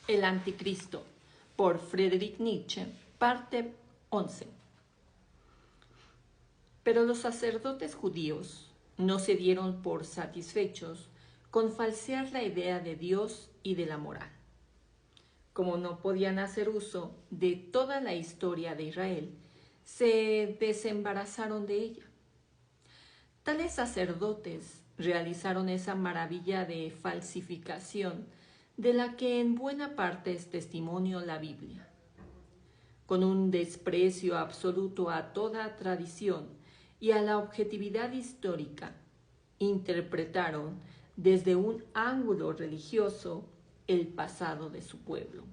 El Anticristo, por Friedrich Nietzsche, parte 11. Pero los sacerdotes judíos no se dieron por satisfechos con falsear la idea de Dios y de la moral. Como no podían hacer uso de toda la historia de Israel, se desembarazaron de ella. Tales sacerdotes realizaron esa maravilla de falsificación de la que en buena parte es testimonio la Biblia. Con un desprecio absoluto a toda tradición y a la objetividad histórica, interpretaron desde un ángulo religioso el pasado de su pueblo,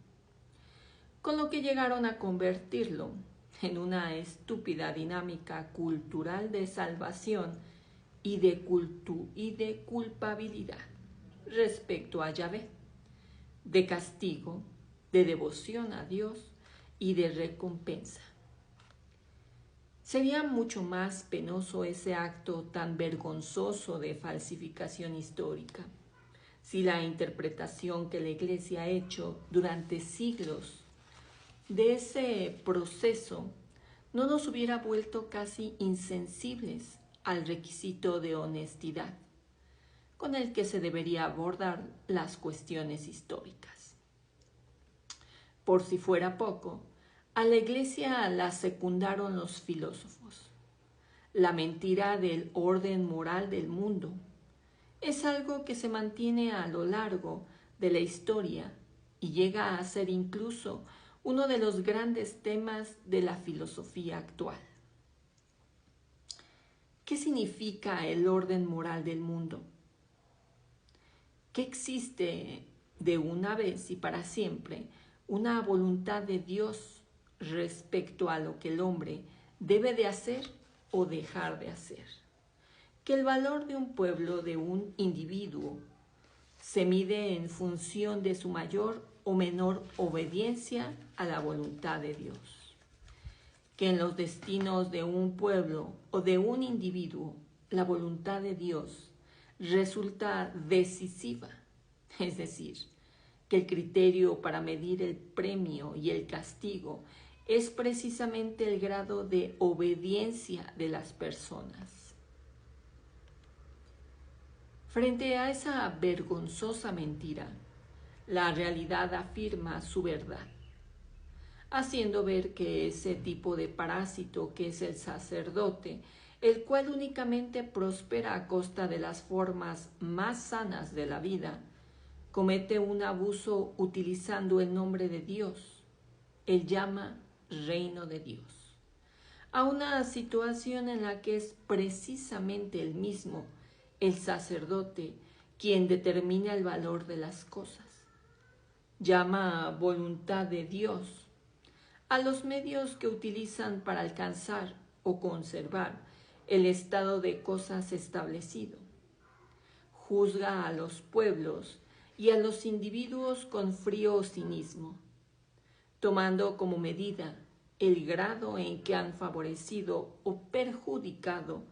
con lo que llegaron a convertirlo en una estúpida dinámica cultural de salvación y de culpabilidad respecto a Yahvé, de castigo, de devoción a Dios y de recompensa. Sería mucho más penoso ese acto tan vergonzoso de falsificación histórica si la interpretación que la Iglesia ha hecho durante siglos de ese proceso no nos hubiera vuelto casi insensibles al requisito de honestidad con el que se debería abordar las cuestiones históricas. Por si fuera poco, a la Iglesia la secundaron los filósofos. La mentira del orden moral del mundo es algo que se mantiene a lo largo de la historia y llega a ser incluso uno de los grandes temas de la filosofía actual. ¿Qué significa el orden moral del mundo? ¿Que existe de una vez y para siempre una voluntad de Dios respecto a lo que el hombre debe de hacer o dejar de hacer? Que el valor de un pueblo, de un individuo, se mide en función de su mayor o menor obediencia a la voluntad de Dios. Que en los destinos de un pueblo o de un individuo, la voluntad de Dios resulta decisiva, es decir, que el criterio para medir el premio y el castigo es precisamente el grado de obediencia de las personas. Frente a esa vergonzosa mentira, la realidad afirma su verdad, haciendo ver que ese tipo de parásito que es el sacerdote, el cual únicamente prospera a costa de las formas más sanas de la vida, comete un abuso utilizando el nombre de Dios. Él llama reino de Dios a una situación en la que es precisamente el mismo, el sacerdote, quien determina el valor de las cosas. Llama voluntad de Dios a los medios que utilizan para alcanzar o conservar el estado de cosas establecido. Juzga a los pueblos y a los individuos con frío cinismo, tomando como medida el grado en que han favorecido o perjudicado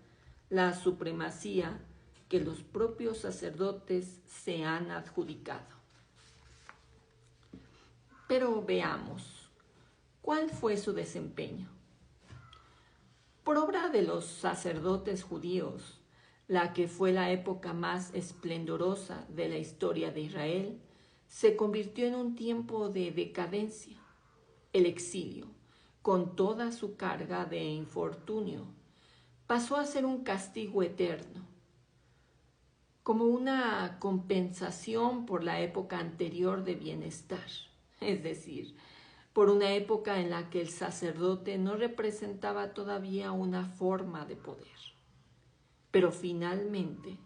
la supremacía que los propios sacerdotes se han adjudicado. Pero veamos, ¿cuál fue su desempeño? Por obra de los sacerdotes judíos, la que fue la época más esplendorosa de la historia de Israel, se convirtió en un tiempo de decadencia. El exilio, con toda su carga de infortunio, pasó a ser un castigo eterno, como una compensación por la época anterior de bienestar, es decir, por una época en la que el sacerdote no representaba todavía una forma de poder. Pero finalmente,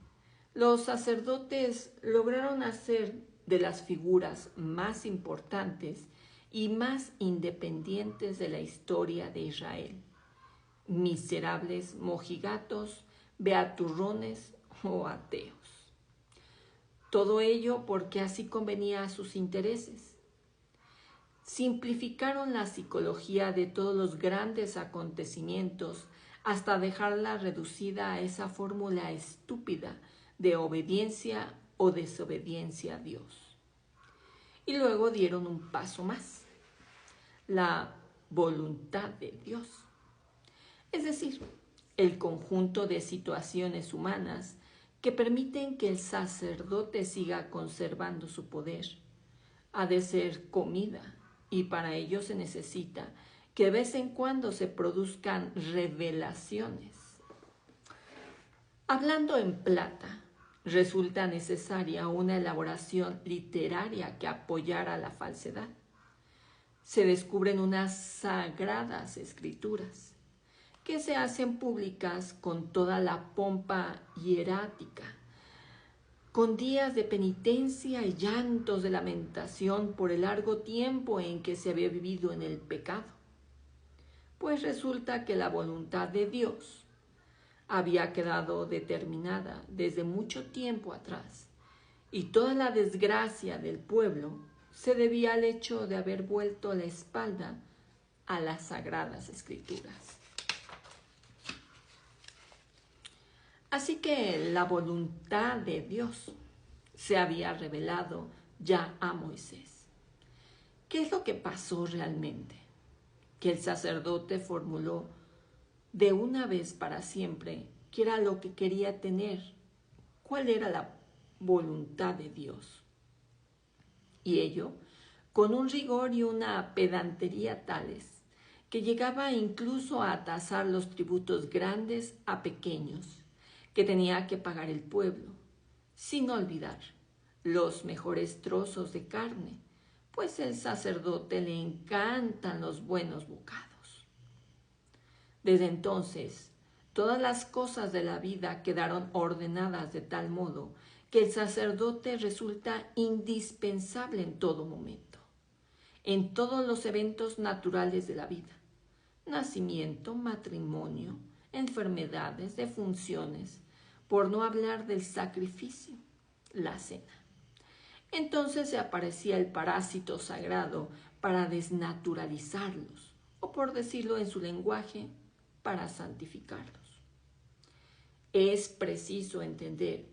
los sacerdotes lograron hacer de las figuras más importantes y más independientes de la historia de Israel miserables mojigatos, beaturrones o ateos. Todo ello porque así convenía a sus intereses. Simplificaron la psicología de todos los grandes acontecimientos hasta dejarla reducida a esa fórmula estúpida de obediencia o desobediencia a Dios. y luego dieron un paso más, la voluntad de Dios. Es decir, el conjunto de situaciones humanas que permiten que el sacerdote siga conservando su poder. Ha de ser comida, y para ello se necesita que de vez en cuando se produzcan revelaciones. Hablando en plata, resulta necesaria una elaboración literaria que apoyara la falsedad. Se descubren unas sagradas escrituras que se hacen públicas con toda la pompa hierática, con días de penitencia y llantos de lamentación por el largo tiempo en que se había vivido en el pecado. Pues resulta que la voluntad de Dios había quedado determinada desde mucho tiempo atrás, y toda la desgracia del pueblo se debía al hecho de haber vuelto la espalda a las sagradas escrituras. Así que la voluntad de Dios se había revelado ya a Moisés. ¿Qué es lo que pasó realmente? Que el sacerdote formuló de una vez para siempre qué era lo que quería tener, cuál era la voluntad de Dios. Y ello con un rigor y una pedantería tales que llegaba incluso a tasar los tributos grandes a pequeños que tenía que pagar el pueblo, sin olvidar los mejores trozos de carne, pues al sacerdote le encantan los buenos bocados. Desde entonces, todas las cosas de la vida quedaron ordenadas de tal modo que el sacerdote resulta indispensable en todo momento, en todos los eventos naturales de la vida: nacimiento, matrimonio, enfermedades, defunciones, por no hablar del sacrificio, la cena. Entonces se aparecía el parásito sagrado para desnaturalizarlos, o por decirlo en su lenguaje, para santificarlos. Es preciso entender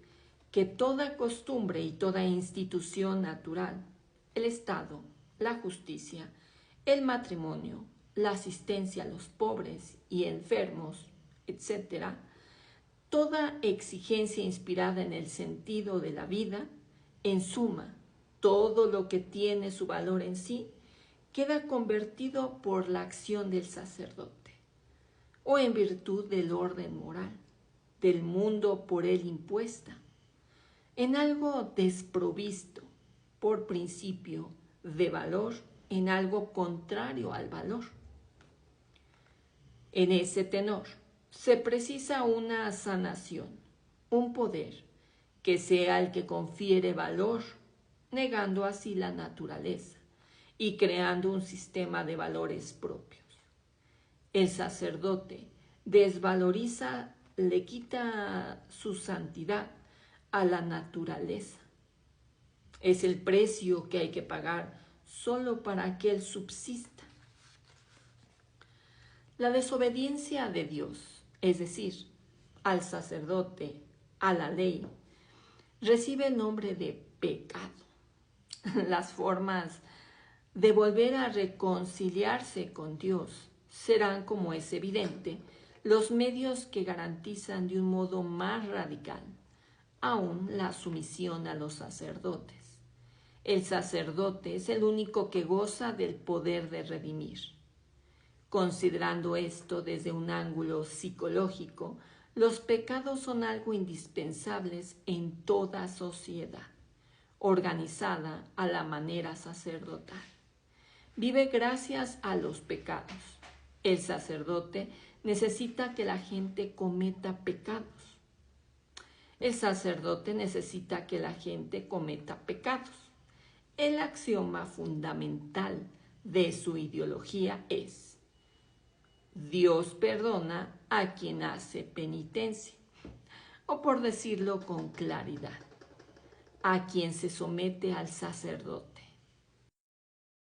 que toda costumbre y toda institución natural, el Estado, la justicia, el matrimonio, la asistencia a los pobres y enfermos, etc., toda exigencia inspirada en el sentido de la vida, en suma, todo lo que tiene su valor en sí, queda convertido por la acción del sacerdote, o en virtud del orden moral, del mundo por él impuesta, en algo desprovisto, por principio, de valor, en algo contrario al valor. En ese tenor se precisa una sanación, un poder que sea el que confiere valor, negando así la naturaleza y creando un sistema de valores propios. El sacerdote desvaloriza, le quita su santidad a la naturaleza. Es el precio que hay que pagar solo para que él subsista. La desobediencia de Dios, es decir, al sacerdote, a la ley, recibe el nombre de pecado. Las formas de volver a reconciliarse con Dios serán, como es evidente, los medios que garantizan de un modo más radical aún la sumisión a los sacerdotes. El sacerdote es el único que goza del poder de redimir. Considerando esto desde un ángulo psicológico, los pecados son algo indispensables en toda sociedad, organizada a la manera sacerdotal. Vive gracias a los pecados. El sacerdote necesita que la gente cometa pecados. El sacerdote necesita que la gente cometa pecados. El axioma fundamental de su ideología es: Dios perdona a quien hace penitencia, o por decirlo con claridad, a quien se somete al sacerdote.